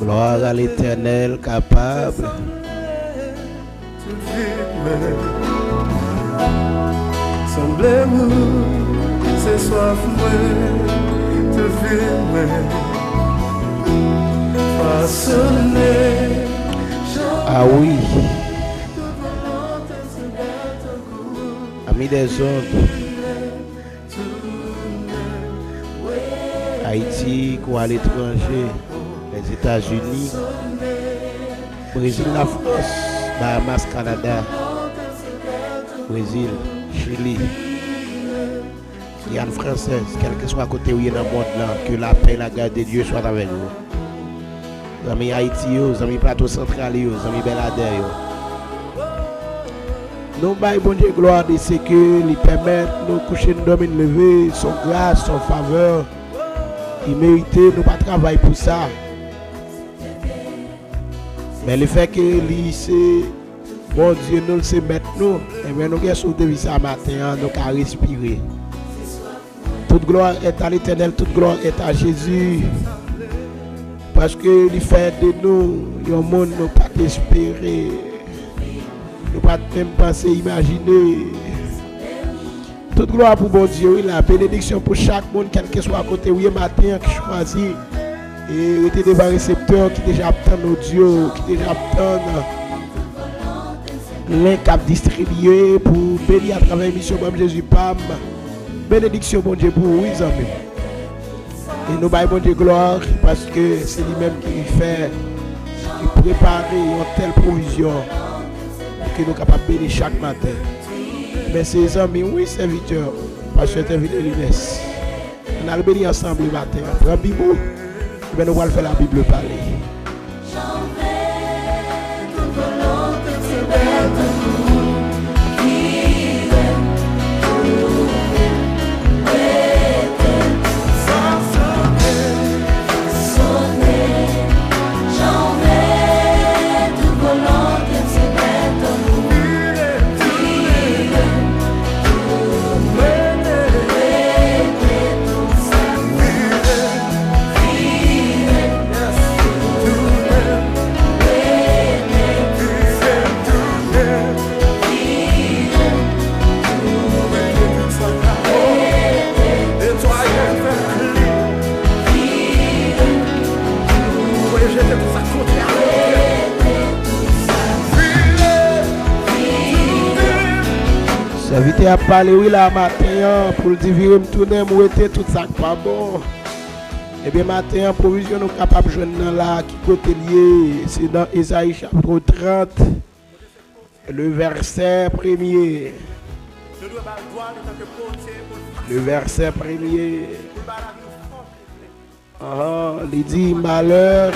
Gloire à l'Éternel capable. Semblez-vous, c'est soif, te filmer, façonner. Ah oui. Amis des ondes. Haïti, quoi à l'étranger, les États-Unis, Brésil, la France, Bahamas, Canada, Brésil, Chili, Guyane française, quel que soit côté où il y a dans le monde là, que la paix et la garde de Dieu soient avec vous. Les amis Haïti, les amis plateau central, les amis Belader. Nous baillons bon Dieu gloire de ce que lui permettent nous coucher, nous dormir, nous lever, son grâce, son faveur. Il méritait, nous pas travailler pour ça. Mais le fait que c'est bon Dieu nous le sait maintenant, et bien nous avons sauté ça matin, nous avons respiré. Toute gloire est à l'Éternel, toute gloire est à Jésus. Parce que le fait de nous, le monde nous pas espérer, nous pas même penser, imaginer. Toute gloire pour bon Dieu, oui, la bénédiction pour chaque monde, quel que soit à côté, oui, matin, qui choisit. Et était devant récepteur qui déjà attend nos dieux, qui déjà attend l'un qui a distribué pour bénir à travers l'émission même Jésus Pam. Bénédiction, bon Dieu, pour oui, amis. Et nous baillons bon Dieu gloire parce que c'est lui-même qui fait, qui prépare une telle provision pour que nous soyons capables de bénir chaque matin. Mais ces amis, oui, serviteurs, parce que c'est un vidéo l'UNES. On a le béni ensemble le matin. Après la Bible, nous allons faire la Bible parler. Invité à parler oui là matin pour le dire me tourner moi était tout ça pas bon. Et bien matin provision nous capable joindre là qui côté lié c'est dans Ésaïe chapitre 30 le verset 1er. Le verset 1er. Il dit malheur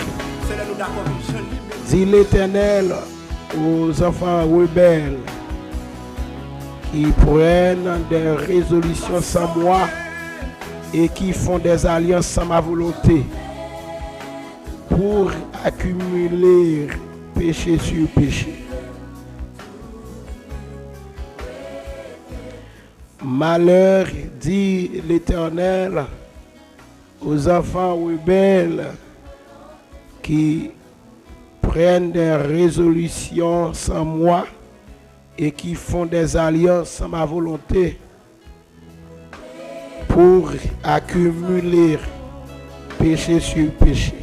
dit l'Éternel aux enfants rebelles qui prennent des résolutions sans moi et qui font des alliances sans ma volonté pour accumuler péché sur péché. Malheur, dit l'Éternel, aux enfants rebelles qui prennent des résolutions sans moi et qui font des alliances sans ma volonté pour accumuler péché sur péché.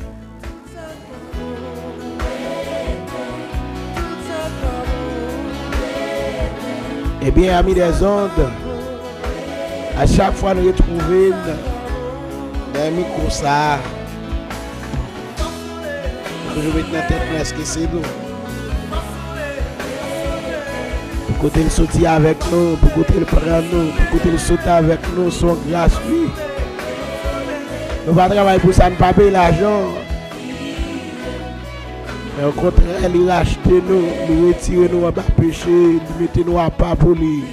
Eh bien, amis des ondes, à chaque fois nous retrouvons des micros ça. Je vais mettre dans la tête presque c'est nous. Pour côté le sauter avec nous, pour côté le prendre nous, pour côté le sauter avec nous, son grâce, oui. Nous va travailler pour ça, ne pas payer l'argent. Mais au contraire, il rachète nous, nous retire nous à bas péché, nous mettez nous à pas pour lui.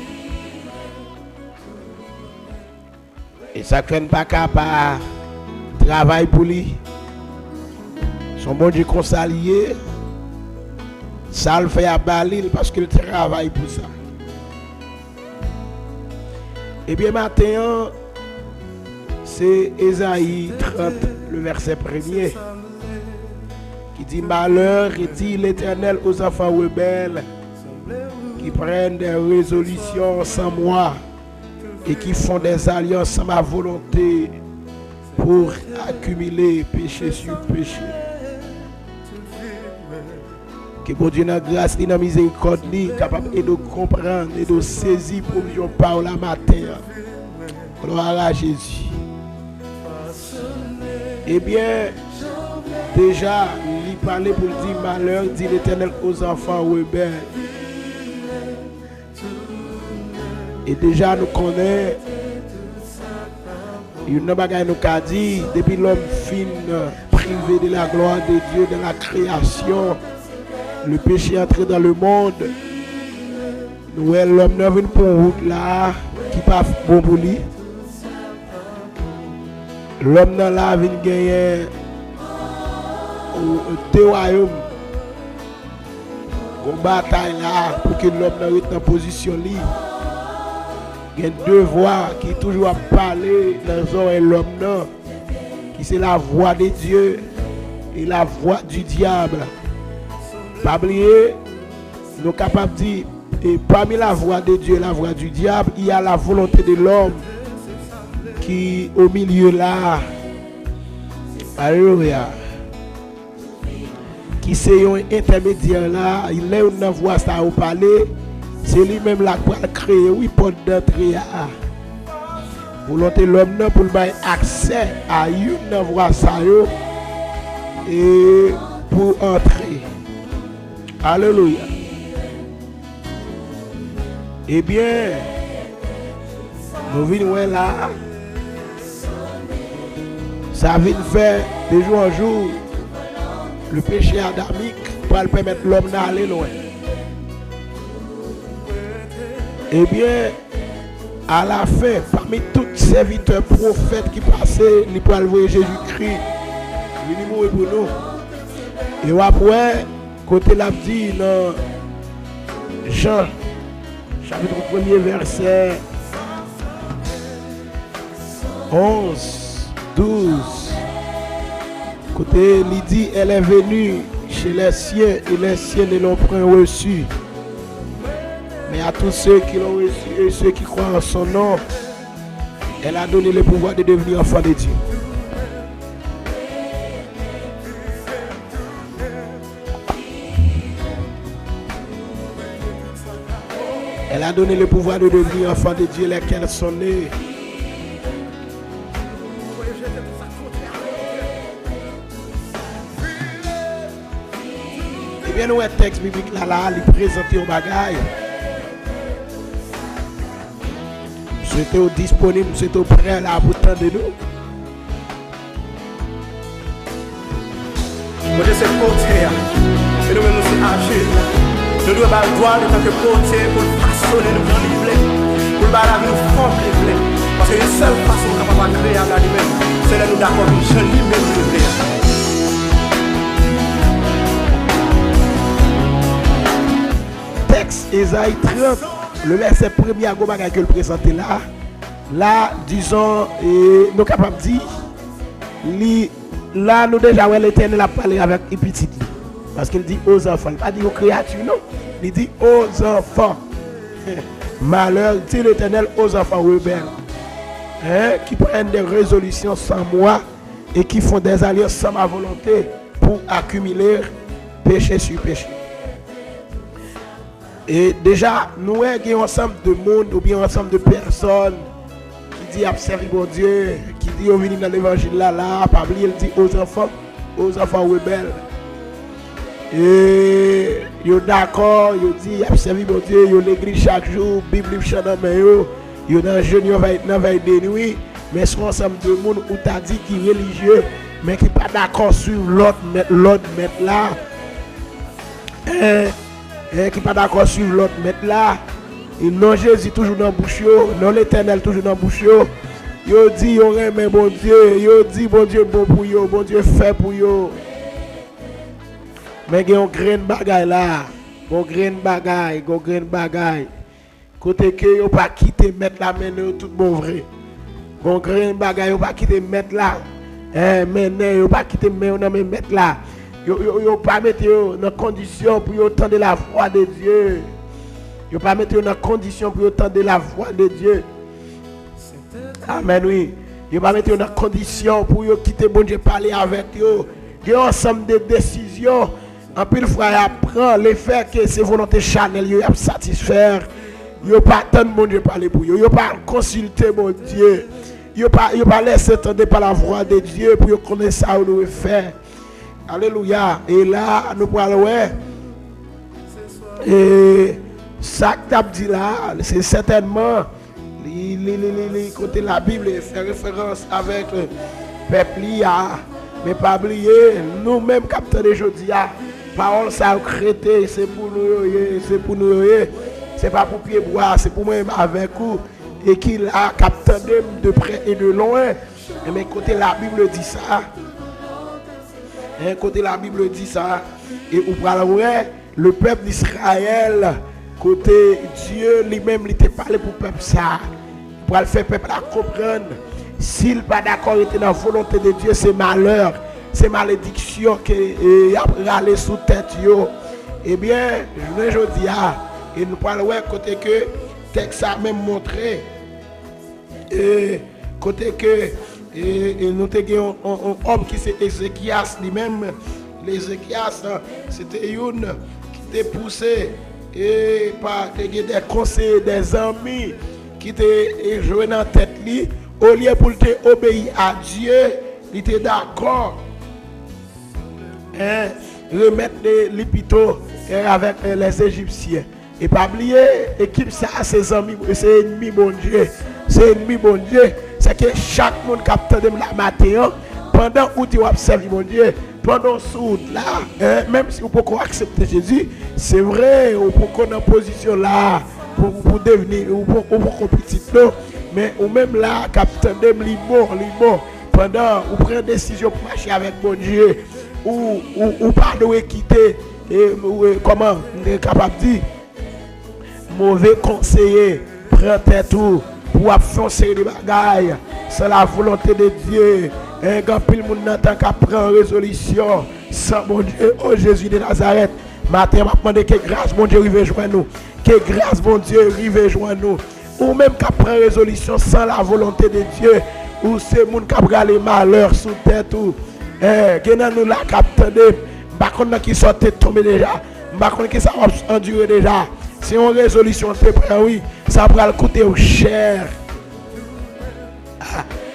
Et ça fait pas capable travail pour lui. Son bon Dieu consalié. Ça le fait à Balil parce qu'il travaille pour ça. Et bien maintenant, c'est Ésaïe 30, le verset 1er. qui dit malheur, et dit l'Éternel aux enfants rebelles qui prennent des résolutions sans moi et qui font des alliances sans ma volonté pour accumuler péché sur péché. Que bon Dieu, dans la grâce et dans la miséricorde, capable de comprendre et de saisir pour nous parler la matin. Gloire à Jésus. Eh bien, déjà, il parlait pour dire malheur, dit l'Éternel aux enfants rebelles. Et déjà, nous connaissons, il y a une bagaille nous a dit, depuis l'homme fin privé de la gloire de Dieu, de la création, le péché est entré dans le monde. Nous, l'homme n'a venu pour une route là, qui n'est pas bon pour lui. L'homme dans la vie gagner deux royaumes. Une bataille là pour que l'homme reste en position libre. Il y a deux voix qui toujours à parler dans les oreilles de l'homme, qui c'est la voix de Dieu et la voix du diable. Pas oublier, nous sommes capables de dire, et parmi la voix de Dieu et la voix du diable, il y a la volonté de l'homme qui au milieu là. Alléluia. Qui c'est un intermédiaire là, il est une voix ça au parler. C'est lui-même là qui a créé oui porte d'entrée à volonté l'homme pour le bailler accès à une voie ça et pour entrer. Alléluia. Eh bien, nous venons là. Ça vient faire de jour en jour le péché adamique pour permettre l'homme d'aller loin. Eh bien, à la fin, parmi tous les serviteurs prophètes qui passaient, ils pouvaient voir Jésus-Christ. Il est mort pour nous. Et après, côté l'a dit dans Jean, chapitre 1er, verset 11, 12. Côté, il dit, elle est venue chez les siens et les siens ne l'ont point reçue. Mais à tous ceux qui l'ont reçu et ceux qui croient en son nom, elle a donné le pouvoir de devenir enfant de Dieu. Elle a donné le pouvoir de devenir enfant de Dieu, lesquels sont nés. Eh bien, nous, un texte biblique là, il présente un bagage. C'était disponible, c'était prêt là pour tant de nous. Moi je sais porter, et nous nous sommes agir. Nous devons avoir le droit en tant que porter pour façonner nous dans les pour la vie nous forme les parce que la seule façon capable de créer à lui-même, c'est de nous d'accord avec je lui-même le Texte Ésaïe 30. Le verset premier à Gobaga que le présenté là, là, disons, nous sommes capables de dire, là, nous déjà, l'Éternel a parlé avec les petits. Parce qu'il dit aux enfants, il n'a pas dit aux créatures, non. Il dit aux enfants. Malheur, dit l'Éternel aux enfants rebelles, qui prennent des résolutions sans moi et qui font des alliances sans ma volonté pour accumuler péché sur péché. Et déjà, nous avons un ensemble de monde ou bien un ensemble de personnes qui disent observer mon Dieu, qui dit au venir dans l'évangile là, pas oublier, il dit aux enfants rebelles. Et ils d'accord, ils disent observer mon Dieu, ils l'église chaque jour, Bible chante dans main, ils dans jeûne, ils dans veille de nuit, mais sont ensemble de monde où tu as dit qui est religieux, mais qui pas d'accord sur l'autre maître là. Qui n'est pas d'accord suivre l'autre maître là, et non Jésus toujours dans la bouche, non l'Éternel toujours dans la bouche. Yo dit, yo remet bon Dieu, yo dit bon Dieu bon pour yo, bon Dieu fait pour yo. Mais il y a un grain de bagaille là, un grain de bagaille. Côté que yo pas quitter mettre la main tout bon vrai. Bon grain de bagaille yo pas quitter mettre là. Mais yo pas quitter main dans mettre là. Yo pas mettre dans condition pour entendre la voix de Dieu. Yo pas mettre dans condition pour entendre la voix de Dieu. Amen, oui. Yo pas mettre dans condition pour quitter bon Dieu parler avec yo. Il y a un ensemble de décisions. En plus, il faut apprendre les faits que c'est volonté charnelle, il y a satisfaire. Il n'y a pas attendre bon Dieu parler pour vous. Il n'y a pas consulter mon Dieu. Il n'y a pas laisser entendre par la voix de Dieu pour connaître ça où nous faire. Alléluia. Et là, nous parlons. Et ça que tu as dit là, c'est certainement côté la Bible fait référence avec le peuple. Mais pas oublier, nous-mêmes, capteurs de aujourd'hui, parole ça créé, c'est pour nous, c'est pas pour pied bois, c'est pour moi-même avec vous, et qu'il a capté de près et de loin. Mais côté la Bible dit ça, côté la Bible dit ça, et vous parlez, le peuple d'Israël, côté Dieu lui-même, il t'a parlé pour le peuple ça, pour le faire peuple à comprendre. S'il n'est pas d'accord avec la volonté de Dieu, c'est malheur, c'est malédiction qui a râlé sous tête. Eh bien, je dis, et nous parlons côté que texte a même montré, côté que nous avons un homme qui c'est Ézéchias lui-même. L'Ézéchias, c'était une qui était poussé et par des conseillers, des amis qui étaient joués dans la tête. Au lieu pour te obéir à Dieu, il était d'accord. Remettre les hôpitaux avec les Égyptiens. Et pas oublier, équipe ça, ses amis, c'est ennemi bon Dieu. C'est ennemi bon Dieu. C'est que chaque monde qui a la matin, pendant où tu observes mon Dieu, pendant ce là, même si vous pouvez accepter Jésus, c'est vrai, vous pouvez être en position là pour devenir, vous pouvez petit là. Mais ou même là, capitaine de mort, pendant ou prend décision pour marcher avec mon Dieu, ou pas de quitter, et comment on est capable de dire, mauvais conseiller, prend tête tout, pour foncer les bagailles, c'est la volonté de Dieu. Et quand le monde n'entend qu'à prendre résolution, sans mon Dieu, oh Jésus de Nazareth, matin, je vais demander que grâce, mon Dieu, arrive joindre nous, que grâce, mon Dieu, arrive joindre nous. Ou même qui prend résolution sans la volonté de Dieu, ou c'est moun qui prend les malheurs sous tête ou nous la capte de m'bakon qui sortait tomber déjà, m'bakon qui ça va endurer déjà. C'est une résolution c'est prêt oui, ça va le coûter cher.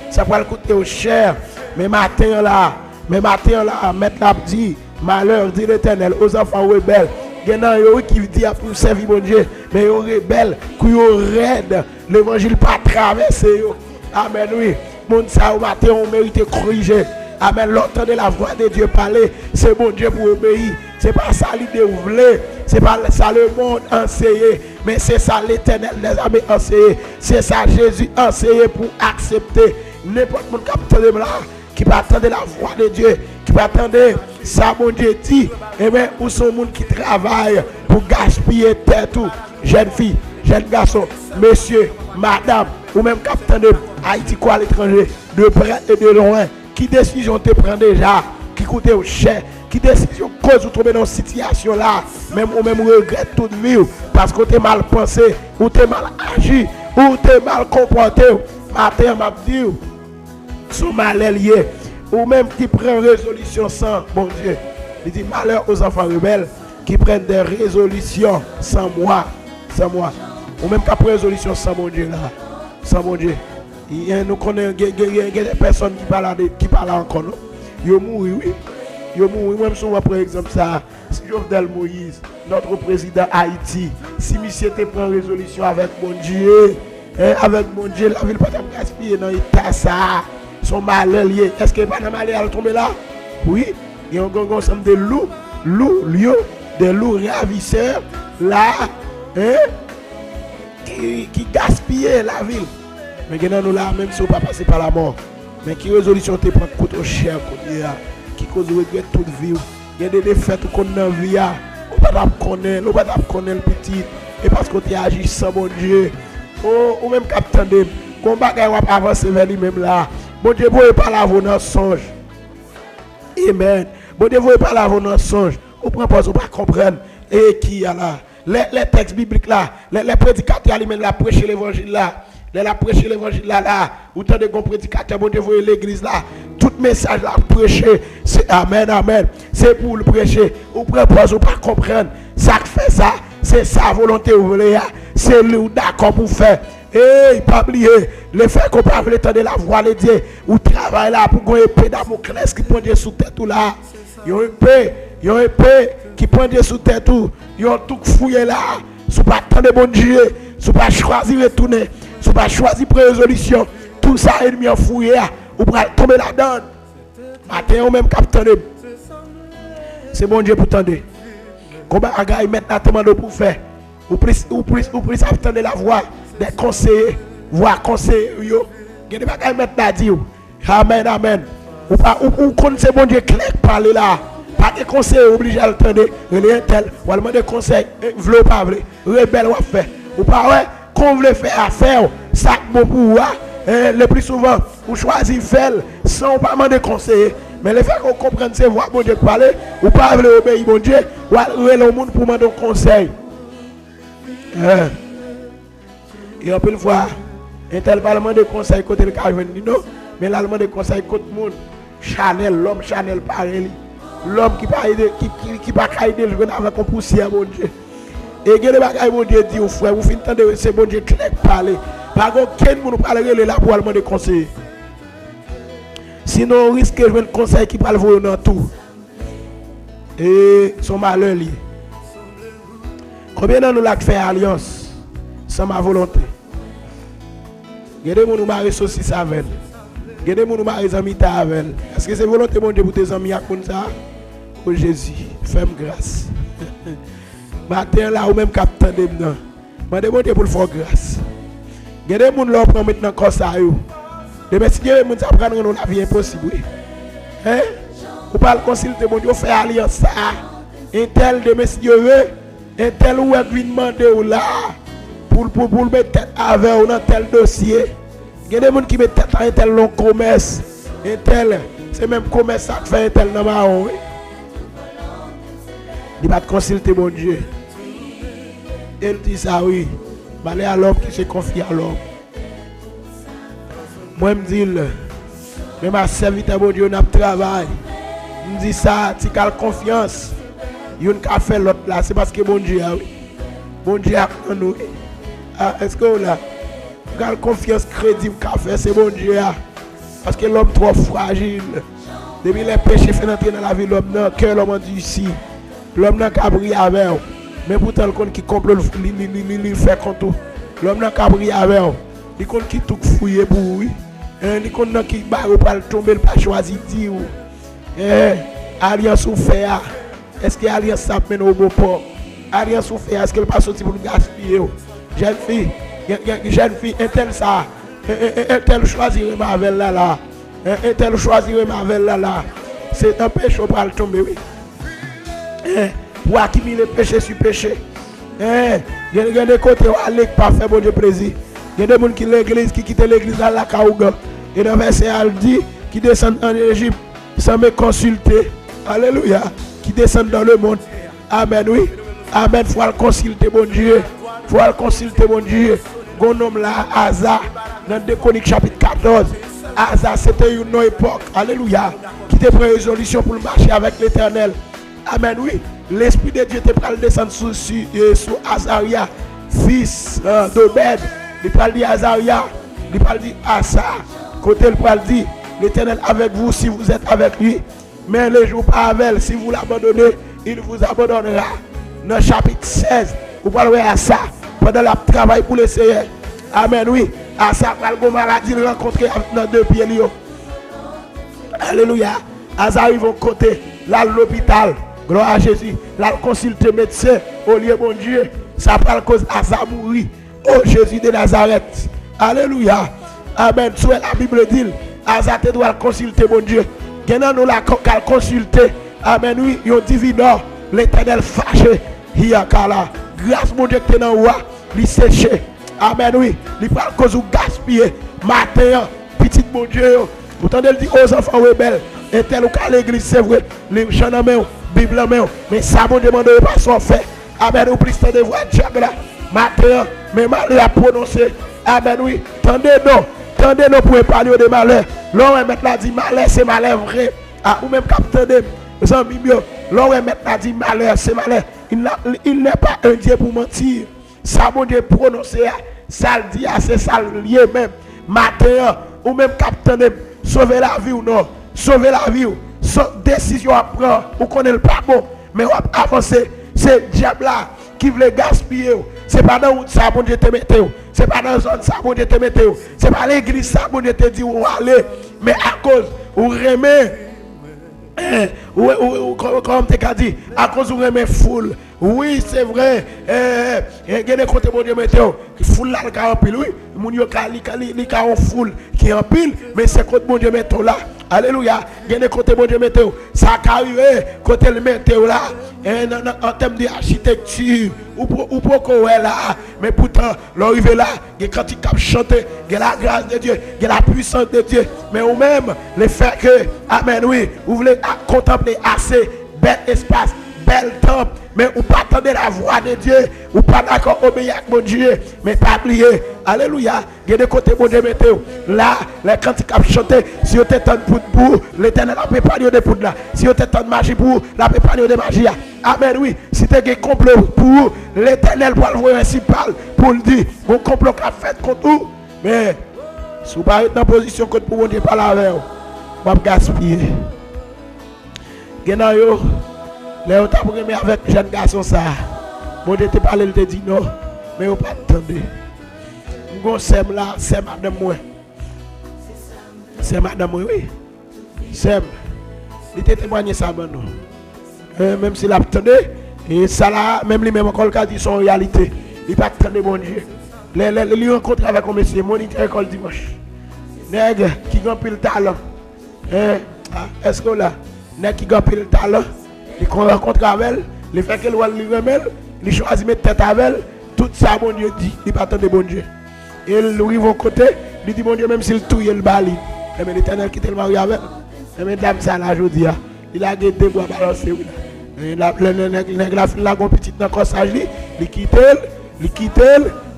Ça va le coûter cher. Mais matin là, mettre la dit malheur dit l'Éternel aux enfants rebelles. Il y a qui dit pour servir mon Dieu, mais ils sont rebelles, qui sont raides, l'évangile pas traversé. Amen, oui. Mon ça au matin, on mérite corriger. Amen, l'entendre la voix de Dieu parler, c'est mon Dieu pour obéir. C'est pas ça l'idée vous voulez, c'est pas ça le monde enseigné, mais c'est ça l'Éternel les armées enseigné. C'est ça Jésus enseigné pour accepter n'importe mon capitaine là qui va attendre la voix de Dieu, qui va attendre ça mon Dieu dit, et bien où sont les gens qui travaillent pour gaspiller tête tout, jeune fille, jeune garçon, monsieur, madame, ou même capitaine de Haïti quoi à l'étranger, de près et de loin, qui décision te prend déjà, qui coûte cher, qui décision cause vous tomber dans une situation là, même ou même regrette toute vie, parce que tu es mal pensé, ou tu es mal agi, ou tu es mal comporté, matin m'a dit, sont mal liés, ou même qui prennent résolution sans bon Dieu. Il dit malheur aux enfants rebelles qui prennent des résolutions sans moi, ou même qui prennent résolution sans mon Dieu là, sans mon Dieu. Nous connaissons des personnes qui parlent encore. Ils mourent, oui. Ils mourent. Même si on va prendre exemple ça, si Jovenel Moïse, notre président Haïti, si monsieur te prend résolution avec mon Dieu, la ville pas gaspiller dans l'état ça. Sont mal liés. Est-ce que pas mal à tomber là? Oui, il y a un ensemble de lions, des loups ravisseurs là, qui gaspillent la ville. Mais nous là, même si on ne pas passer par la mort, mais qui résolution te prend coûte cher, qui cause regret toute vie. Il y a des défaites qu'on a dans la vie, on ne peut pas connaître le petit, et parce qu'on agit sans mon Dieu, ou même capitaine de combat qui va avancer vers lui-même là. Bon Dieu, vous ne pas la dans songe. Amen. Bon Dieu, vous parlez avant un songe. Vous prenez pas, vous pas comprendre. Et qui y a là? Les textes bibliques là, les prédicateurs ils la prêcher l'évangile là. La prêcher l'évangile là, autant de bons prédicateurs, bon Dieu, vous l'église là. Tout message là prêcher, c'est amen, amen. C'est pour le prêcher. Vous prenez pas, vous pas comprendre. Ça fait ça, c'est sa volonté vous voulez. C'est lui d'accord pour faire. Et pas oublier le fait qu'on peut attendre la voix de Dieu ou travail là pour qu'on ait épée Damoclès qui pointe sous tête tout là. Il y a une épée qui pointe sous tête tout. Il y a tout fouillé là. Si pas attendre bon Dieu, si pas choisir retourner, si pas choisir prendre résolution, tout ça ennemi en fouillé ou pour tomber là-dedans. Matin ou même capitaine. C'est bon Dieu pour tendre. Comment agaille maintenant demande pour faire. Ou plus attendre la voix des conseillers, voix conseillers yo. Il y a des bagages maintenant dire. Amen, amen. Ou connaissez bon Dieu clair parler là. Pas de conseil obligé à attendre. Il y a un tel, ou allemand de conseil, v'le pas v'le, rebelle ou faire. Ou pas ouais, qu'on veut faire affaire, ça bon pour vous. Le plus souvent, vous choisissez faire sans pas demander conseiller. Mais le fait qu'on comprenne ces voix bon Dieu parler, ou pas v'le obéir bon Dieu, ou aller au monde pour demander conseil. Et on peut le voir, un tel parlement de conseil côté le carven non, mais l'allemand de conseil côté monde. Chanel, l'homme Chanel pareil. L'homme qui pas aider qui pas aider le avec un poussière bon Dieu. Et il y a des bagages bon Dieu dit au frère, vous finissez de c'est bon Dieu clair parler. Par contre, quel monde parler là pour allemand de conseil. Sinon on risque de jouer un conseil qui parle vous dans tout. Et son malheur lié. Combien de nous l'a fait alliance sans ma volonté? Il y a des gens qui m'ont saucisse avec. Il y a des gens qui m'ont amis avec. Est-ce que c'est volonté mon Dieu pour tes amis comme ça? Oh Jésus, fais-moi grâce. Matin là ou même capitaine de moi. Je demande pour le faire grâce. Il y a des gens qui l'ont maintenant comme ça. Les messieurs, ils ont appris la vie impossible. Hein? Vous parlez consulter mon Dieu, faire alliance ça. Un tel de messieurs, un tel ou est demander là. Pour mettre tête avec ou dans tel dossier. Il y a des gens qui mettent tête à un tel long commerce. Un tel, c'est même commerce ça fait un tel dans ma oui. Il va te consulter mon Dieu. Il dit ça oui. Aller à l'homme qui se confie à l'homme. Moi je me dis, mais ma serviteur mon Dieu n'a pas travail. Je me dis ça, tu as confiance. Il y a un fait l'autre là, c'est parce que mon Dieu a oui. Mon Dieu a nous. Est-ce que là, la confiance crédible qu'a fait, c'est bon Dieu. Parce que l'homme est trop fragile. Depuis les péchés fait entrer dans la vie, l'homme n'a que l'homme a dit ici. L'homme n'a qu'à briller avec. Mais pourtant, le compte qui complète, il fait contre. L'homme n'a qu'à briller avec. Il compte qui tout fouillé pour lui. Il compte qui barre pour tomber, il pas choisi dire. Alliance ou fait. Est-ce que l'alliance s'appelle au beau port? Alliance ou fait, est-ce qu'elle pas sorti pour nous gaspiller? Jeune fille, un tel ça, un tel choisir ma velle là, un tel choisir ma velle là, c'est un péché pour le tomber, oui. Pour accumuler péché sur péché. Il y a des côtés où aller pas faire bon Dieu plaisir. Il y a des gens qui l'église, qui quittent l'église à la Kaouga. Et dans le verset, elle dit, qui descendent en Égypte sans me consulter. Alléluia. Qui descendent dans le monde. Amen, oui. Amen, il faut le consulter, bon Dieu. Il faut le consulter, mon Dieu. Gon homme là, Asa, dans 2 Chroniques chapitre 14. Asa, c'était une autre époque. Alléluia. Qui te prend résolution pour marcher avec l'Éternel. Amen, oui. L'Esprit de Dieu te prend le descendre sous Azaria, fils d'Obed. Il parle de Azaria. Il parle de Asa. Côté il parle dit, l'Éternel avec vous si vous êtes avec lui. Mais les jours pas avec, si vous l'abandonnez, il vous abandonnera. Dans chapitre 16. Vous parlez à ça pendant le travail pour le Seigneur. Amen, oui. À ça, pour le maladie, rencontrer dans 2 pieds. Alléluia. À ça, ils vont côté, là, l'hôpital. Gloire à Jésus. Là, consulter médecin. Au lieu, mon Dieu, ça parle cause à ça mourir. Oh Jésus de Nazareth. Alléluia. Amen. Soit la Bible dit, à ça, tu dois consulter, mon Dieu. Maintenant, nous la consulter. Amen, oui. Ils ont dividend. L'Éternel fâché. Hiakala. Grâce mon Dieu que dans roi, il séché. Amen oui, il parle cause ou gaspiller. Matin, petit mon Dieu, vous entendez le dire aux enfants rebelles, Et tel ou qu'à l'église, c'est vrai. Les gens en main, Bible en main. Mais ça, bon Dieu, demande pas son fait. Amen. Ou plus de voix diable là. Matin, mais malheur à prononcer. Amen. Oui. Tendez-nous pour épargner des malheurs. L'on mettre là dit malheur, c'est malheur vrai. Ah, ou même capitaine. Les amis, l'on mettre là dit malheur, c'est malheur. Il n'est pas un Dieu pour mentir. Ça, bon Dieu, prononcer. Ça le dit, c'est ça le lié même. Matin, ou même capitaine, sauver la vie ou non. Sauver la vie ou. Décision à prendre, ou connaît le pas bon. Mais on va avancer. C'est le diable là qui veut gaspiller. C'est pas dans ça, bon Dieu te mette. C'est pas dans la zone ça, bon Dieu te mette. C'est pas l'église ça, bon Dieu te dit où aller. Mais à cause, où remet. Comme tu as dit, à cause où remet foule. Oui, c'est vrai. Il y a des côtés, bon Dieu mette. Foule là, qui est en pile. Oui, mon Dieu, il y a une foule qui est en pile. Mais c'est côté, bon Dieu mette là. Alléluia. Il y a des côtés, bon Dieu mette. Ça a arrivé, côté le mette là. En termes d'architecture, ou pour qu'on est là, mais pourtant, l'arrivée là, quand il cap chanter, il y a la grâce de Dieu, il y a la puissance de Dieu, mais ou même, le fait que, amen, oui, vous voulez contempler assez, bel espace, bel temple, mais ou pas attendre la voix de Dieu, ou pas d'accord obéir à mon Dieu, mais pas oublier, alléluia, il y a des côtés bon Dieu mettez là, quand il cap chanter, si vous êtes pour l'éternel a préparé des poudres là, si vous êtes en magie pour la préparer de magie. Amen, oui. Si tu as un complot pour l'éternel pour le principal, pour le dire, mon complot qu'a fait contre vous, mais si vous n'êtes pas dans la position contre pour ne pas la faire, vous va gaspiller. Genan yo, les autres problèmes avec jeune garçon ça. Bon Dieu te parle, il te dit non, mais vous pas attendre. Mon Sem là, c'est madame moi. C'est madame moi, oui. Sem, il te témoigné ça maintenant. Même s'il attendait, et ça là, même lui-même encore le dit son réalité. Il pas attendre bon Dieu. Les rencontre avec un monsieur, moniteur école dimanche. Nègre qui a pile talent. Est-ce que là, nègre qui a pile talent, il rencontre avec elle, il fait qu'elle va lui remettre, il choisit mettre tête avec elle, tout ça bon Dieu dit, il pas attendre bon Dieu. Et il arrive au côté, il dit bon Dieu même s'il touille le bali. Mais l'Éternel qui te le marie avec. Mais dame ça là je dis, il a gardé pour balancer. Le nègre la petite dans le corsage, il quitte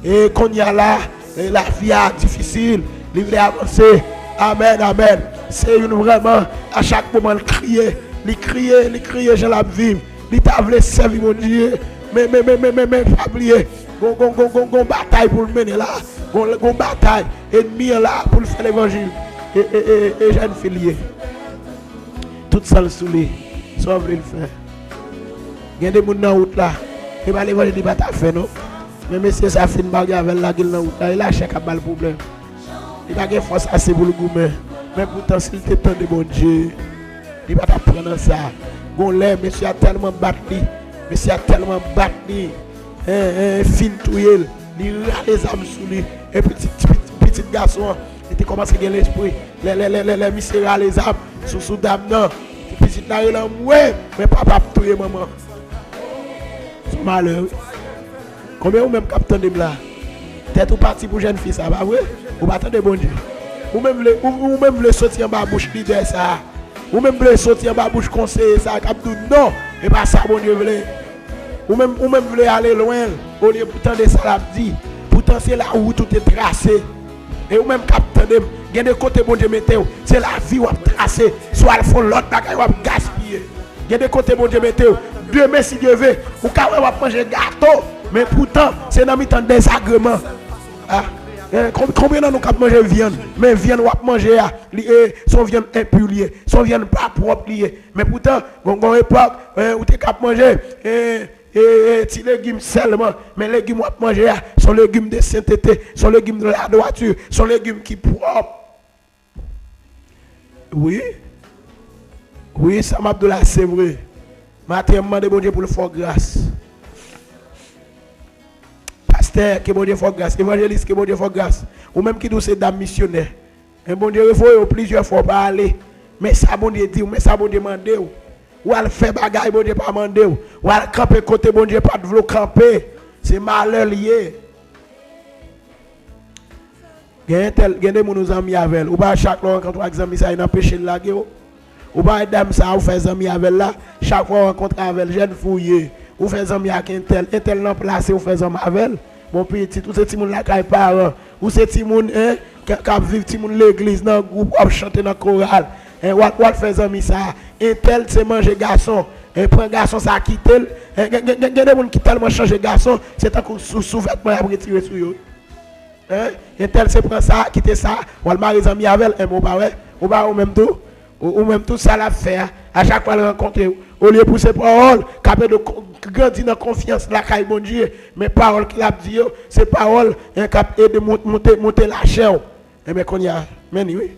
et qu'on y a là, la vie est difficile, il veut avancer. Amen, amen. C'est vraiment à chaque moment il crier, je la vive. Il t'a voulu servir mon Dieu, mais pas oublier. Gon bataille pour le mener là, gon bataille ennemi là pour le faire l'évangile. Et jeune filier. Tout ça le soulé, sauf le faire. Il y a des gens dans la route là, et pas l'évangile n'est pas fait non. Mais monsieur ça fait une bagarre avec la gueule dans la route là, il a cherché à le problème. Il n'a pas force assez pour le gouvernement. Mais pourtant s'il te tend de bon Dieu, il va t'apprendre ça. Gon l'air, monsieur a tellement battu, monsieur a tellement battu. Fin touye, il a les âmes sous lui. Et petit garçon, il commence à gagner l'esprit. Les messieurs a les âmes sous dame non. Petit là il a ouais, mais papa touye maman. C'est malheureux. Combien ou même capitaine de là? Tête ou parti pour jeune fille ça va vrai? Ou pas attendre bon Dieu. Ou même le sortir en bas bouche leader ça. Ou même le sortir en bas bouche conseiller ça cap tout non, et pas ça bon Dieu veut. Ou même voulez aller loin, au lieu pourtant de ça l'a dit. Pourtant c'est là où tout est tracé. Et ou même capitaine, il y a des côtés bon Dieu mettez, c'est la vie où tracé. Soit le fond l'autre bagaille ou gaspiller. Il y a des côtés bon Dieu mettez, demain si Dieu veut, ou quand on va manger gâteau, mais pourtant c'est dans mi-temps désagrément. Combien de nous cap manger viande, mais viande ou manger son viande impure, son viande pas propre lié. Mais pourtant, on époque où tu cap manger ti légumes seulement, mais les légumes à manger sont légumes de sainteté, sont légumes de la droiture, sont légumes qui propres. Oui, ça m'a de la c'est vrai. Matin, je demande bon Dieu pour le fort grâce. Pasteur, que bon Dieu fort grâce. Évangéliste, que bon Dieu fort grâce. Ou même qui doit c'est dame missionnaire. Et bon Dieu, il faut plusieurs fois pas aller. Mais ça bon Dieu dit, mais ça bon Dieu demande. Ou elle fait bagaille, bon Dieu pas mandé. Ou elle camper côté, bon Dieu pas de vouloir camper. C'est malheur lié. Il y a des gens qui nous amis avec. Ou pas chaque fois quand on a examiné ça, il a péché de la gueule. ou pas dame ça, ou fait amis avec là, chaque fois on rencontre avec jeune fouillé, ou fait amis avec un tel non placé, ou fait amis avec bon petit, tout ce petit monde là qui parents, ou ce petit monde qui vivent petit monde l'église dans groupe, ou chanter dans chorale, et ou fait amis ça, un tel c'est manger garçon. Et prend garçon ça quitte il y a des gens qui tellement changé garçon c'est tant que sous vêtement à retirer sur eux et tel c'est prend ça quitter ça ou le mari ami avec et mon pas ouais ou même tout ça l'a fait à chaque fois le rencontrer au lieu pour ses paroles capable de grandir dans confiance la caille bon Dieu mais paroles qu'il a dit c'est paroles capable de monter la chair mais qu'on y a mais oui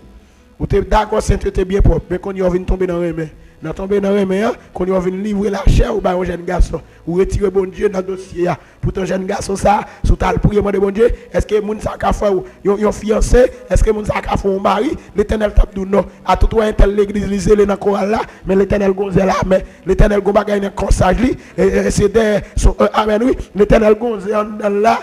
ou t'es d'accord c'est tu es bien propre mais qu'on y a vient tomber dans les mains dans tomber dans les mains qu'on y a vient livrer la chair ou un jeune garçon ou retirer bon Dieu dans le dossier pour ton jeune garçon ça sous ta prier de bon Dieu est-ce que moun ça ka faire yon fiancé est-ce que moun ça ka faire un mari l'Éternel tape dou non à tout un tel l'église lisez dans chorale là mais l'Éternel gonze là mais l'Éternel go bagay dans consage li et c'est des amen oui l'Éternel gonze dans là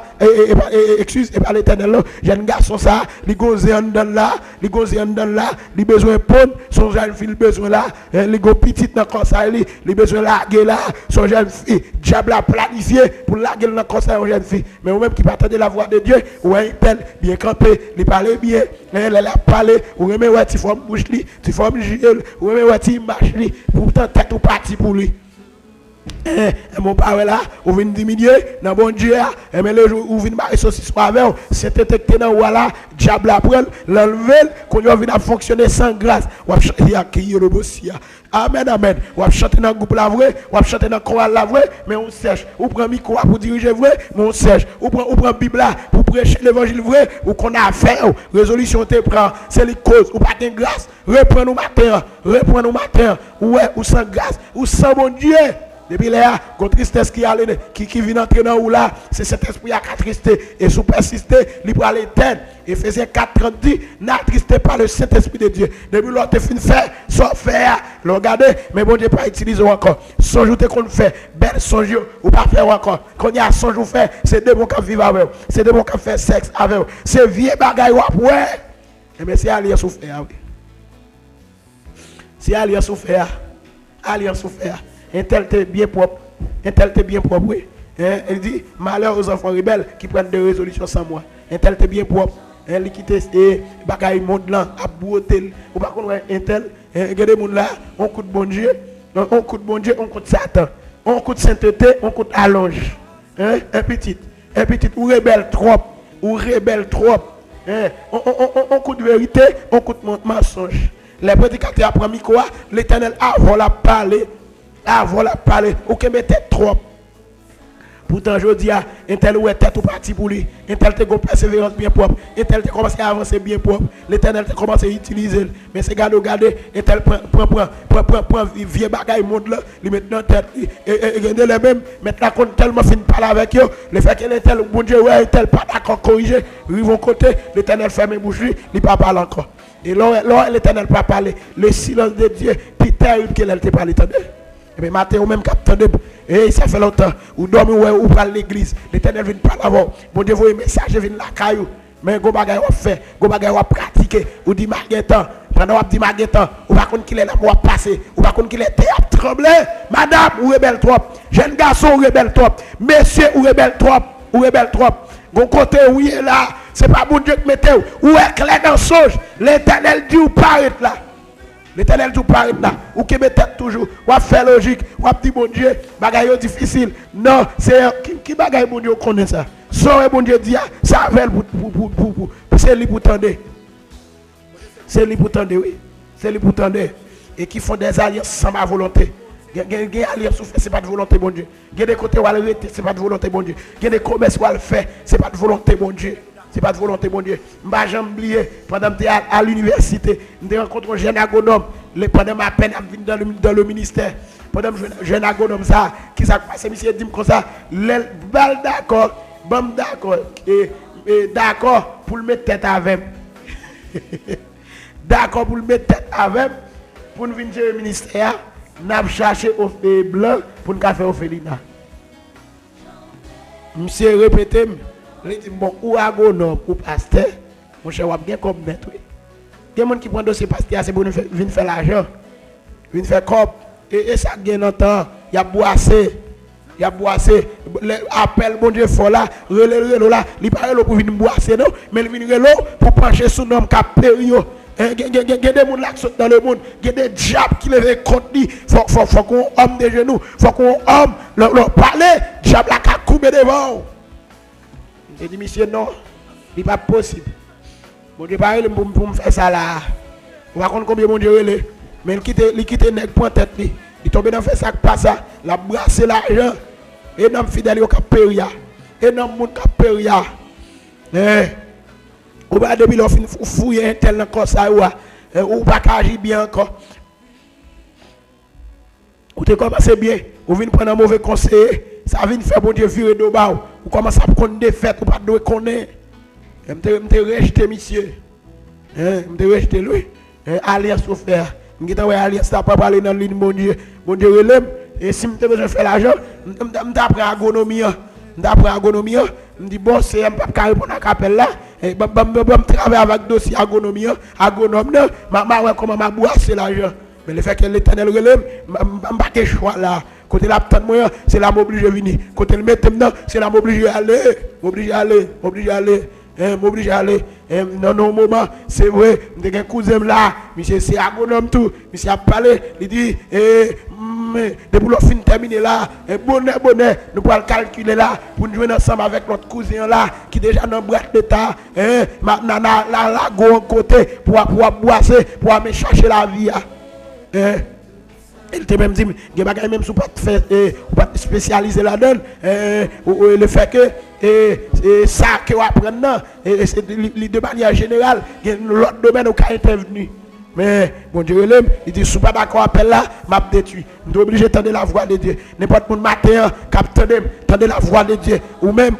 excuse et pas l'Éternel là jeune garçon ça li gonze dans là li gonze dans là li besoin pon son jeune fille besoin là li go petite dans consage li besoin laguer là son jeune fille diable a planifié pour laguer dans consage jeune fille mais ou même qui partage la voix de Dieu ou un tel bien campé li parler bien elle a parlé ou même ouais tu forme bouche li tu forme Gilles ou même ouais tu marche li pourtant tête ou parti pour lui mon père là ou vient diminuer dans bon Dieu mais le jour où vient marcher saucisse avec c'est détecté dans voilà diable après l'enlever qu'on vient fonctionner sans grâce ou il y a qui le bossia amen amen ou chanter dans groupe la vrai ou chanter dans chorale la vrai mais on sèche ou prend micro pour diriger vrai mais on sèche ou prend bible là pour prêcher l'évangile vrai ou qu'on a fait résolution te prend c'est les causes ou pas de grâce reprend nous matin ouais ou sans grâce ou sans bon Dieu. Depuis là, la tristesse qui vient entrer dans ou là, c'est cet esprit qui a tristé et sous persister, il peut aller éteindre. Éphésiens 4:30 dit, n'attristez pas le Saint-Esprit de Dieu. Depuis l'autre, tu finis faire, sans faire, regardez, mais bon Dieu pas utiliser encore. Songe qu'on fait, belle songe ou pas faire encore. Quand il y a songe ou fait, c'est des bons qui vivent avec, c'est des bons qui faire sexe avec, c'est vieux bagaille ou après. Et bien c'est alliance souffert. C'est alliance souffert. Alliance souffert. Un tel t'es bien propre, oui. Il dit malheur aux enfants rebelles qui prennent des résolutions sans moi. Un tel t'es bien propre, il quitte et bagaille monde là, à beauté. Ou pas qu'on un tel, regardez monde là, on coûte bon Dieu, on coûte Satan, on coûte sainteté, on coûte allonge. Un petit, ou rebelle trop, on coûte vérité, on coûte mensonge. Les prédicateurs apprennent quoi? L'Éternel a voilà parler. Ah voilà parler, ou que mettez trop. Pourtant je dis un tel ou est tête ou parti pour lui, un tel te go persévérance bien propre, un tel te commence à avancer bien propre, l'Éternel te commence à utiliser, mais c'est garder, un tel prend vieux bagaille monde là, lui met dans tête et les mêmes mettre la compte tellement fin parler avec eux, le fait que l'Éternel bon Dieu ouais un tel pas d'accord corriger, ils vont côté, l'Éternel ferme bouche lui, il pas parler encore. Et là l'Éternel pas parler, le silence de Dieu plus terrible que elle te parler attendez. Et bien, matin, ou même capteur de. Et ça fait longtemps. Ou dormi ou parle l'église. L'Éternel vient parler avant. Bon Dieu, vous message, vient la caillou. Mais go bagay ou fait, go bagay ou pratiquer. Ou dit Marguetan. Pendant ou dit Marguetan. Ou pas qu'on qu'il est là, ou passer. Ou pas qu'on qu'il est théâtre tremblé. Madame, ou rebelle trop. Jeune garçon, ou rebelle trop. Monsieur, ou rebelle trop. Ou rebelle trop. Gon côté, où il est là. C'est pas bon Dieu qui mettez. Ou est clair dans songe. L'Éternel dit ou paraît là. L'Éternel tout paraît là, ou qui met tête toujours, ou a fait logique, ou a dit bon Dieu, bagaille difficile. Non, c'est qui bagaille bon Dieu connaît ça. Soit bon Dieu dit, ça avec c'est lui pour tendre. C'est lui pour tendre, oui. C'est lui pour tendre. Et qui font des alliances sans ma volonté. Il y a des alliances qui c'est pas de volonté bon Dieu. Il y a des côtés où elle arrêter, c'est pas de volonté bon Dieu. Il y a des commerces où elle fait, c'est pas de volonté bon Dieu. C'est pas de volonté, bon Dieu. Je n'ai jamais oublié, pendant que j'étais à l'université, j'ai rencontré un jeune agronome, pendant ma peine à venir dans le ministère. Pendant que je jeune agronome, ça, qui s'est passé, monsieur dit comme ça, d'accord, bon d'accord, et d'accord pour le mettre tête avec. D'accord pour le mettre tête avec, pour nous venir au ministère, nous avons cherché au fait blanc pour nous faire au Félina. Monsieur répété, il dit bon, ou agronome ou pasteur, mon cher, ou bien comme net. Il y a des gens qui prennent dossier pasteur, c'est pour venir faire l'argent. Vin faire cop. Et ça gagne dans temps. Il y a boissé. Il y a boissé. Appel bon Dieu fort là. Relé là. Il pas relé pour venir boisser non. Mais il vient relé pour pencher son homme qui a péri. Il y a des gens qui sont dans le monde. Il y a des diables qui lèvent contre lui. Faut qu'on homme de genoux. Faut qu'on homme leur parler. Diable qui a coupé devant. Il dit, monsieur, non. Il n'est pas possible. Bon Dieu, pas pour me faire ça là. On va compter combien mon Dieu est. Mais il quitte nèg point tête li. Il tombe dans faire ça pas ça, la brasser l'argent. Et non fidèle yo ka péria. Et non monde ka péria. Ou pas depuis l'on fin fouiller tel encore ça ou pas agir bien encore. Ou te commence bien, ou vinn prendre un mauvais conseil, ça vient faire bon Dieu virer de bas ou commence à prendre des fêtes ou pas de connaître. Me rejeter monsieur. Me rejeter lui. Alliance pour faire. M'geta ouais alliance ça pas parler dans ligne bon Dieu relève et si m'te besoin faire l'argent m'apprend agronomie me dit bon c'est pas répondre à appel là et travailler avec dossier agronomie agronome m'a ouais comment m'a boisser l'argent mais le fait que l'Éternel relève m'pas que choix là côté la tante moi c'est là m'oblige venir côté le mettre maintenant c'est là m'oblige aller m'oblige à aller dans nos moments c'est vrai des cousins là monsieur c'est agronome tout monsieur a parlé il dit depuis le fin terminé là bonnet nous pourrons calculer là pour nous jouer ensemble avec notre cousin là qui déjà dans bras d'état la go côté pour boisser pour me chercher la vie il te même dit il y a même sous pas faire pas spécialiser la donne le fait que ça que on apprendre c'est de manière générale l'autre domaine au cas intervenu mais bon Dieu il dit sous pas d'accord appel là m'a détruit nous obligé d'entendre la voix de Dieu n'importe mon matin tendez la voix de Dieu ou même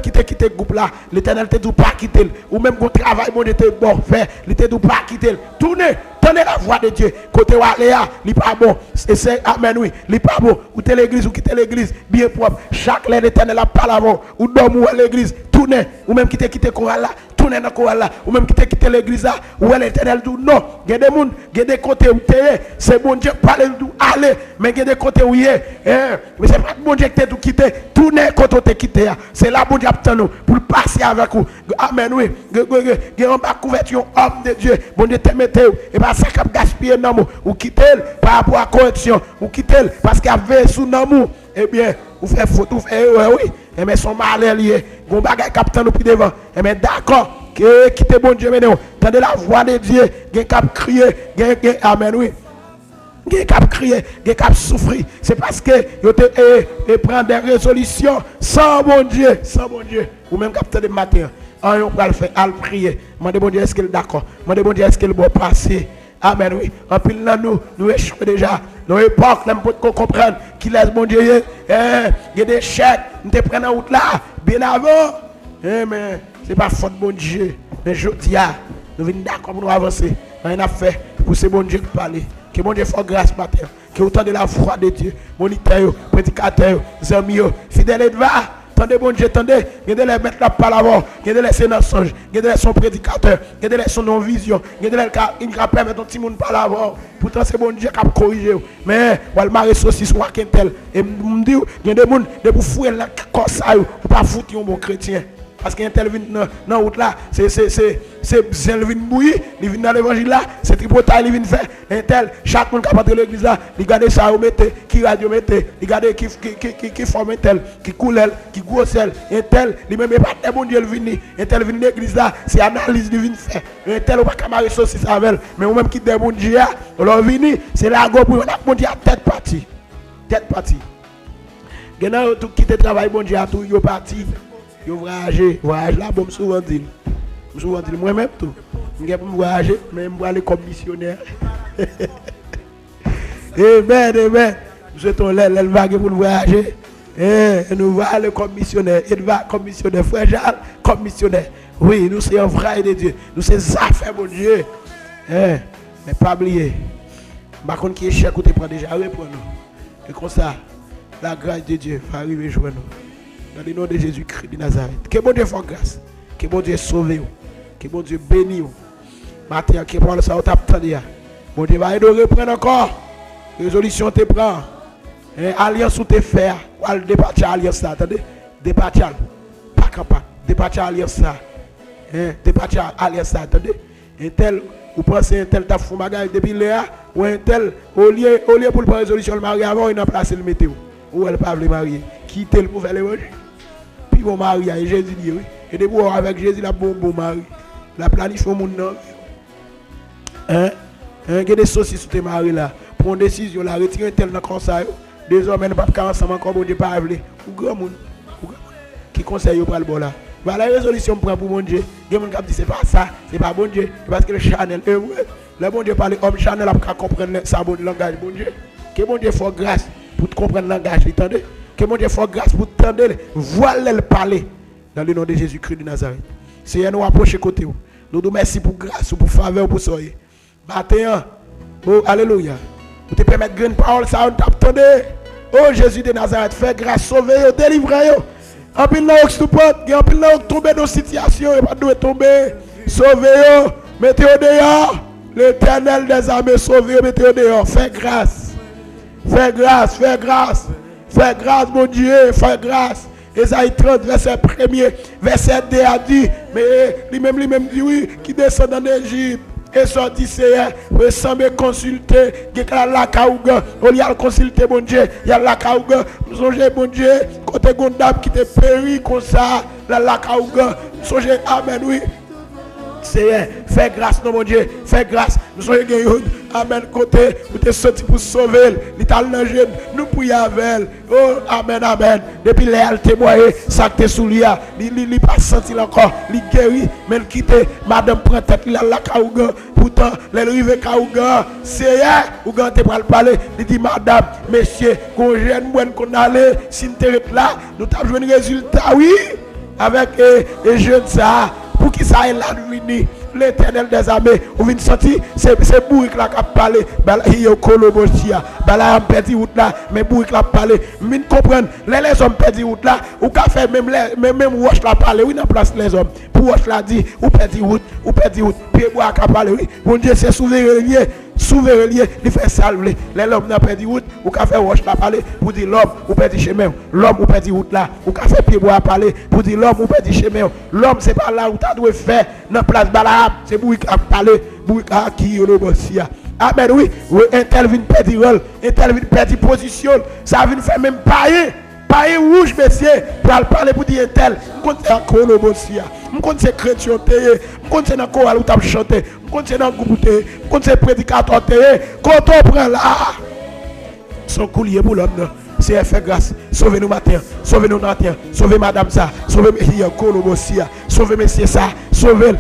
quitter groupe là l'Éternel te dit pas quitter ou même qu'on travail bon Dieu te bon faire il te dit pas quitter tournez tendez la voix de Dieu côté Waléa il pas bon c'est amen oui il pas bon ou t'es l'église ou quitter l'église bien propre chaque l'Éternel a pas avant ou dormir à l'église tournez ou même quitter chorale là tourner dans chorale là ou même quitter l'église là ou l'Éternel dit non il y a des monde il y a des côtés où c'est bon Dieu parler d'où aller mais il y a des côtés où il est mais c'est pas bon Dieu qui t'a tout quitté tourner côté où t'es quitté c'est là bon Dieu attend nous pour passer avec vous amen oui il y a une couverture homme de Dieu bon Dieu te mette et pas ça cap gaspiller non ou quitter par rapport à correction ou quitter parce qu'il y avait sous non eh bien vous faites faute vous faites oui mais son malheur lié gon bagay capitaine nous puis devant mais d'accord que quitter bon Dieu maintenant tendez la voix de Dieu gen cap crier gen amen oui gen cap crier gen cap souffrir c'est parce que yo te prend des résolutions sans bon Dieu ou même capitaine de matin on va le faire à prier demandez bon Dieu est-ce qu'il d'accord demandez bon Dieu est-ce qu'il va passer amen oui en pile nous échouons déjà dans l'époque là pour comprendre qui laisse bon Dieu il y a des chèques nous te prendre en route là bien avant mais c'est pas faute bon Dieu mais je dis nous venons d'accord pour nous avancer on a fait pour ce bon Dieu qui parle que bon Dieu fasse grâce matin que autant de la voix de Dieu moniteur prédicateur amis fidèle et va attendez bon Dieu attendez il y a des mettre la parole il y a des laisser dans songe il y a des son prédicateur il y a des son non vision il y a des il va permettre un petit monde parler pourtant c'est bon Dieu qui a corrigé mais wal maré saucisse ou tel et me dit il y a des monde de pour fouiller là comme ça ou pas foutre un bon chrétien parce qu'il y a un tel dans route là c'est Zelvin bouilli il vient dans l'évangile là c'est tripotaille il vient faire un tel chaque monde qui entre l'église là il regarde ça ou mettez qui radio mettez il regarde qui forme un tel qui coulel qui grossel un tel lui même pas bon Dieu vient un tel vient l'église là c'est analyse il vient faire un tel ou pas camarade saucisse avec mais ou même qui des bon Dieu alors vini c'est là go pour on a bon Dieu tête partie gena tout quitter travail bon Dieu tout yo parti yo voyage là bon souvent dit moi même tout m'gè pour voyager mais moi aller comme missionnaire amen je ton l'aile vague pour voyager nous va aller comme missionnaire il va comme missionnaire frère Jacques comme missionnaire oui nous c'est un frère de Dieu nous c'est affaire mon Dieu mais pas oublier par contre qui est cher côté prend déjà reprendre nous et comme ça la grâce de Dieu va arriver joindre nous dans le nom de Jésus-Christ de Nazareth. Que bon Dieu fasse grâce. Que bon Dieu sauve. Que bon Dieu bénisse. Matin, que parole ça, on t'a entendu. Bon Dieu va aider reprendre encore. Résolution te prend. Alliance ou te faire. Ou al départir alliance ça. Attendez. Départir. Pas capable. Départir alliance ça. Départir alliance ça. Attendez. Un tel, ou pensez un tel t'a fait bagage depuis là. Ou un tel, au lieu pour le prendre résolution le mariage avant, il a placé le météo. Ou elle pas le marier. Quitter le pour faire le mariage. Puis bon mariage. Et Jésus dit oui. Et de voir avec Jésus la bon mari. La planifie au monde non. Il y a des saucisses sur tes maris là. Pour une décision, la retirer tel dans le conseil. Désormais, nous ne pouvons pas ensemble encore, bon Dieu, pas appeler. Ou grand monde qui conseille pour le bon là. La résolution prend pour mon Dieu. Il y a des gens qui disent c'est pas ça, c'est pas bon Dieu. Parce que le Chanel est vrai. Le bon Dieu parle homme Chanel pour comprendre ça bon langage bon Dieu. Que bon Dieu faut grâce pour comprendre le langage, entendez? Que bon Dieu faut grâce pour entendre, voilà le parler dans le nom de Jésus-Christ de Nazareth. Seigneur, nous approcher côté vous. Nous nous merci pour grâce, pour faveur, pour soyez. Matin, oh alléluia. Vous te permettre de grande parole, ça on t'attendait. Oh Jésus de Nazareth, fais grâce, sauvez, délivrez. En pile là, vous pouvez, en pile là, vous tombez dans une situation, et pas de tomber. Sauvez, mettez-vous dehors. L'Éternel des armées, sauvez, mettez-vous dehors. Fais grâce. Fais grâce, fais grâce. Fais grâce, mon Dieu, fais grâce. Ésaïe 30, verset 1er, verset 2 a dit, mais lui-même dit oui, qui descend en Égypte. Et sorti Seigneur, ressemble consulter, il y a la caouga, on y a consulté mon Dieu, il y a la caouga, nous songez mon Dieu, côté gondam qui te périt comme ça, la caouga, songez amen oui. Seigneur, fais grâce, non mon Dieu, fais grâce. Nous sommes gagnés, amen, côté, vous êtes sorti pour sauver, l'étal jeune, nous prions avec elle. Oh, amen, amen. Depuis l'air, témoigné, ça que tu es sous lui, il pas senti encore, il guérit, mais il quitte, madame prend tête, il a la caouga, pourtant, les rives caouga, Seigneur, ou quand tu vas parler, il dit, madame, messieurs, qu'on jeune, qu'on allait, si nous sommes là, nous avons joué un résultat, oui, avec les jeunes, ça. Pour qui ça est là, l'Éternel des armées, vous venez sortir, c'est Bourrique là qui a parlé, il y a Colobosia, là, on perdu route là, mais Bourrique là parlé, vous comprenez, les hommes perdus route là, ou qu'a fait même Roche là parler, oui, dans place les hommes, pour Roche là dit, ou perdu route, puis bois qui a parlé, oui, mon Dieu, c'est souverain, il fait salver, les hommes n'a perdu route, ou qu'a fait Roche là parler, pour dire l'homme, ou perdu chemin, l'homme ou perdu route là, ou qu'a fait pied bois parler, pour dire l'homme ou perdu chemin, l'homme c'est pas là où tu dois faire, dans place Balaam, c'est pour qui a parlé, pour qui est le bossia. Amen, oui, un tel vient perdre rôle, un tel vient perdre position, ça vient faire même pailler rouge, monsieur, pour parler pour dire un tel, je compte encore le bossia, je compte c'est chrétien, je compte c'est dans le choral où tu as chanté, je compte c'est dans le groupe, je compte c'est prédicateur, quand on prend là, son coulier pour l'homme. C'est fait grâce. Sauvez-nous matin. Sauvez-nous matin. Sauvez madame ça. Sauvez sauvez monsieur ça. Sauvez.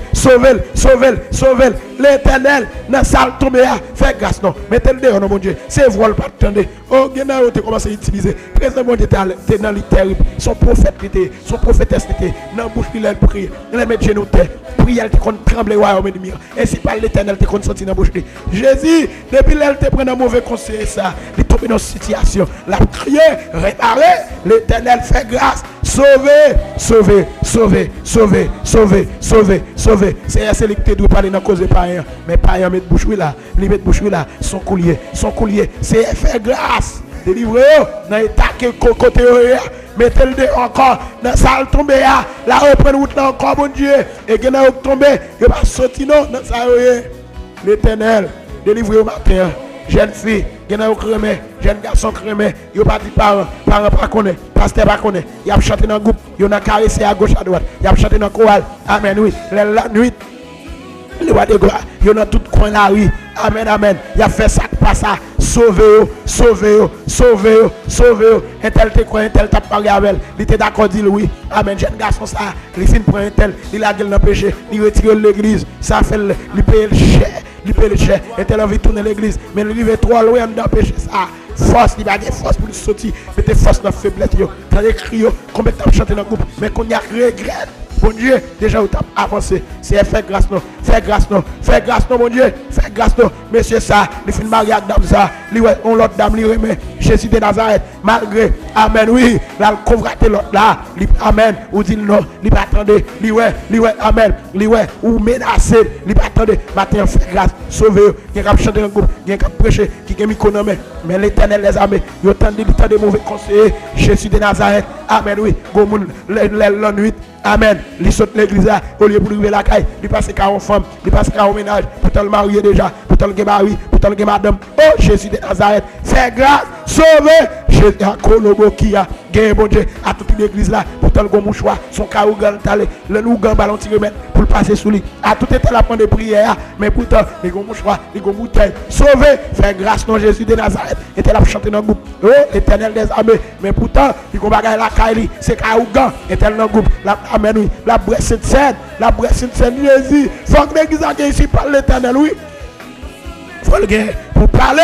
L'Éternel dans salle tombée. Fais grâce non. Mettez-le dehors non mon Dieu. C'est vol pas attendre. Oh, Genao te commencé à utiliser. Président mon Dieu t'es dans le terrible. Son prophète était, son prophétesse était dans bouche il prie. Il met genoux terre. Prière te kon trembler royaume ennemi. Et si par l'Éternel te kon sorti dans bouche. Jésus depuis elle te prend un mauvais conseil ça. Il tombe dans une situation. La prière réparer, l'Éternel fait grâce, sauver. C'est lui qui doit parler dans cause de païen, mais païen met bouche là, il met bouche là, son collier, c'est fait grâce, délivrer dans l'état que côté mettez-le encore dans salle tombée là reprendre route là encore mon Dieu et que là tomber il va sortir non dans ça l'Éternel délivrer au matin. Jeune fille, jeune garçon crémé, il n'y a pas de parents pas connaît, pasteur pas connaît, il a chanté dans le groupe, il a caressé à gauche à droite, il a chanté dans le chorale, amen, oui, la nuit, le roi de gloire, il y a tout coin la rue, amen, il a fait ça, pas ça, sauvez-vous, un tel te croit, un tel t'a parlé avec elle, il était d'accord, dit oui, amen, jeune garçon ça, il finit pour un tel, il a gueule dans le péché, il retire l'église, ça fait, il paye le cher. Il peut le cher, et elle a envie de tourner l'église, mais il arrive trop loin d'empêcher ça. Force, il va avoir force pour le sortir, mettez force dans la faiblesse, t'as des cris, combien de temps chanter dans le groupe, mais qu'on y a regret, Bon Dieu, déjà vous t'avez avancé. C'est faire grâce non. Faire grâce non. Faire grâce non, mon Dieu. Faire grâce non. Monsieur ça, les films mariage dame ça. On l'autre dame lui remet. Jésus de Nazareth. Malgré. Amen. Oui. Là, le convertir l'autre là. Amen. Ou dit non. Il pas attendre. Amen. Ou menacer. Il pas attendre. Matin, faire grâce. Sauver. Il y a qui chanter un groupe. Il y a qui prêcher. Qui a économie. Mais l'Éternel les armées. Il y a tant de mauvais conseillers. Jésus de Nazareth. Amen. Oui. Gomoun. La nuit. Amen. Il saute l'église là. Au lieu pour arriver la caille. Il passe 40 femmes. Il passe 40 ménages. Pour te le marier déjà. Pour te le mari. Pour te le madame. Oh Jésus de Nazareth. Fais grâce. Sauver. Jésus. Kolobo qui a. Gagné bon Dieu. À toute l'église là. Pour te le mouchoir. Son carougan. Le nougan ballon tiré mettre. Pour le passer sous lui. À tout était la prendre de prière. Mais pourtant. Les gros mouchoirs. Les gros bouteilles. Sauver. Fais grâce. Non Jésus de Nazareth. Était là chanter dans le groupe. Oh l'éternel des armées. Mais pourtant. Il va gagner la caille. C'est carougan. Était dans le groupe. Amen, oui. La bresse de scène. La bresse de scène. Jésus. Faut que l'église a ici par l'éternel, oui. Faut le gagner. Pour parler,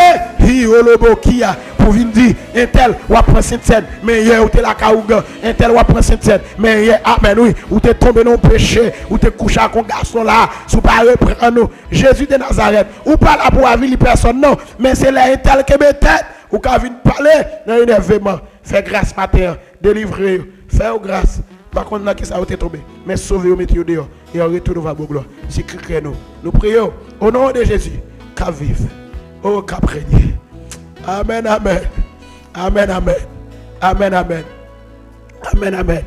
pour venir dire, un tel, ou après cette scène, mais hier, ou t'es la caouga, un tel, ou après cette scène, mais hier, amen, oui, ou t'es tombé dans le péché, ou t'es couché avec un garçon là, sous pas reprendre nous. Jésus de Nazareth, ou pas là pour avoir personne, non, mais c'est là, un tel qui met tête, ou qui vient parler, dans l'énervement, fais grâce matin, délivrer, fais grâce. Par contre, qui ça a été tombé. Mais sauvez-vous, mettez-vous dehors. Et on retourne vers vos gloires. C'est Christ nous. Nous prions au nom de Jésus. Qu'à vivre. Oh, qu'à régner. Amen, amen. Amen, amen. Amen, amen. Amen, amen.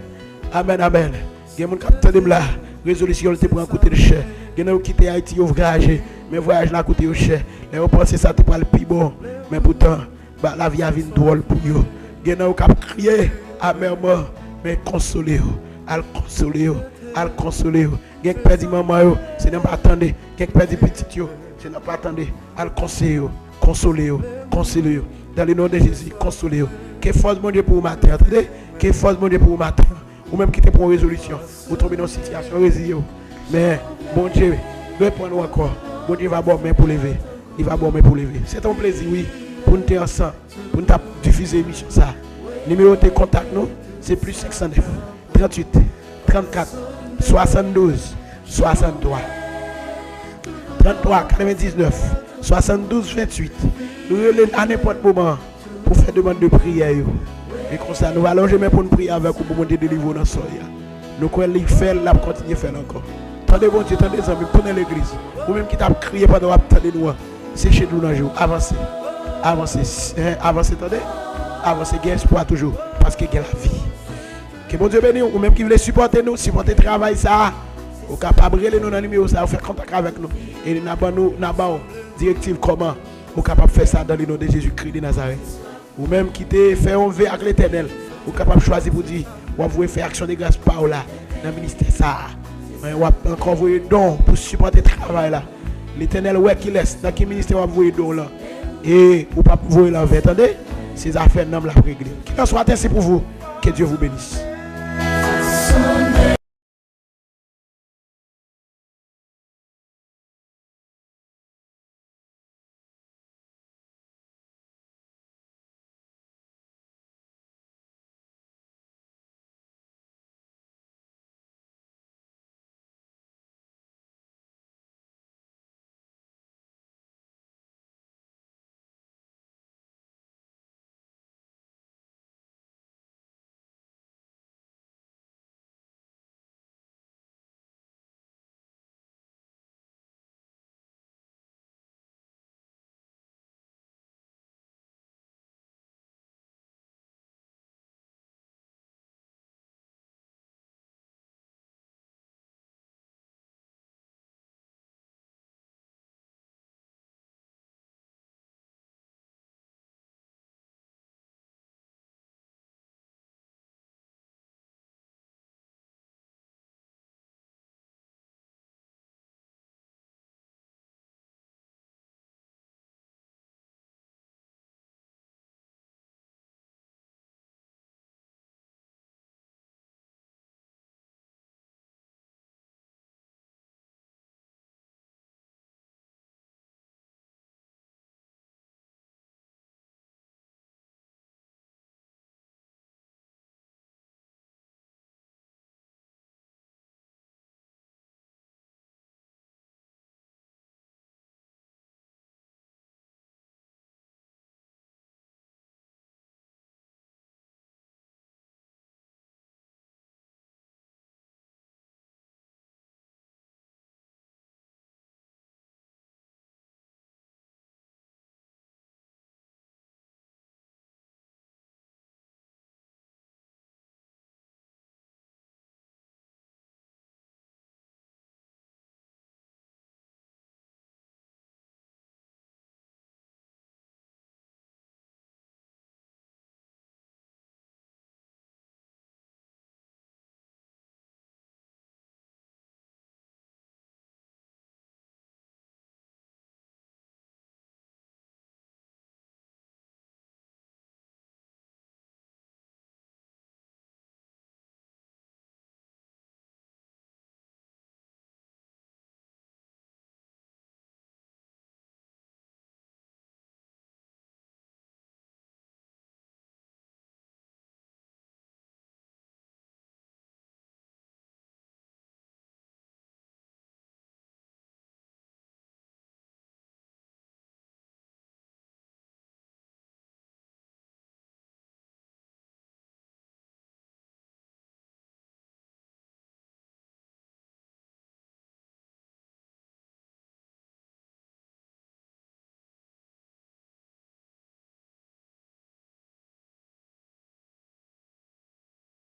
Amen, amen. Il y a des gens qui là. Résolution, c'est pour un côté de cher. Il y a des gens qui quittent Haïti, ils voyagent. Mais voyage là, côté de cher. Et on pense que ça, c'est pas le plus bon. Mais pourtant, la vie a vu drôle pour eux. Il y a des gens qui crient amèrement. Mais consolez-vous, al consolez-vous, al consolez-vous. Quelqu'un perdu maman, c'est ne pas attendre. Quelqu'un perdu petit, c'est ne pas attendre. Al consolez-vous, consolez-vous, consolez-vous. Dans le nom de Jésus, consolez-vous. Que force mon Dieu pour vous matin, attendez. Que force mon Dieu pour vous matin. Ou même quitter pour une résolution. Vous tombez dans une situation résiliente. Mais bon Dieu, répondez-nous encore. Bon Dieu va bon main pour lever. Il va bon main pour lever. C'est un plaisir, oui, pour nous être ensemble, pour nous diffuser l'émission ça. Numéro de contact nous. C'est plus 609, 38, 34, 72, 63, 33, 99, 72, 28. Nous relèvons à n'importe moment pour faire demande de prière. Et comme ça, nous allons jamais pour nous prier avec vous pour nous délivrer dans le sol. Nous croyons qu'il fait, là, pour continuer à faire encore. Tendez bon Dieu, tendez les amis, prenez l'église. Ou même qui t'a crié pendant que vous attendez nous. C'est chez nous dans le jour. Avancez. Avancez. Avancez, attendez. Avancez, il y a espoir toujours. Parce qu'il y a la vie. Que bon Dieu bénisse, ou même qui voulait supporter nous, supporter le travail, ça, ou capable de nous dans le numéro, ça, faire contact avec nous. Et nous avons directive comment, ou capable de faire ça dans le nom de Jésus-Christ de Nazareth. Ou même qui te fait un V avec l'éternel, ou capable de choisir pour dire, ou vous faire action de grâce par là, dans le ministère, ça. Ou encore envoyer don pour supporter le travail là. L'éternel, ouais, qui laisse, dans quel ministère vous envoyer don là. Et ou pas vous envoyer l'envers, attendez, ces affaires, nous la régler. Qu'il en soit ainsi pour vous, que Dieu vous bénisse.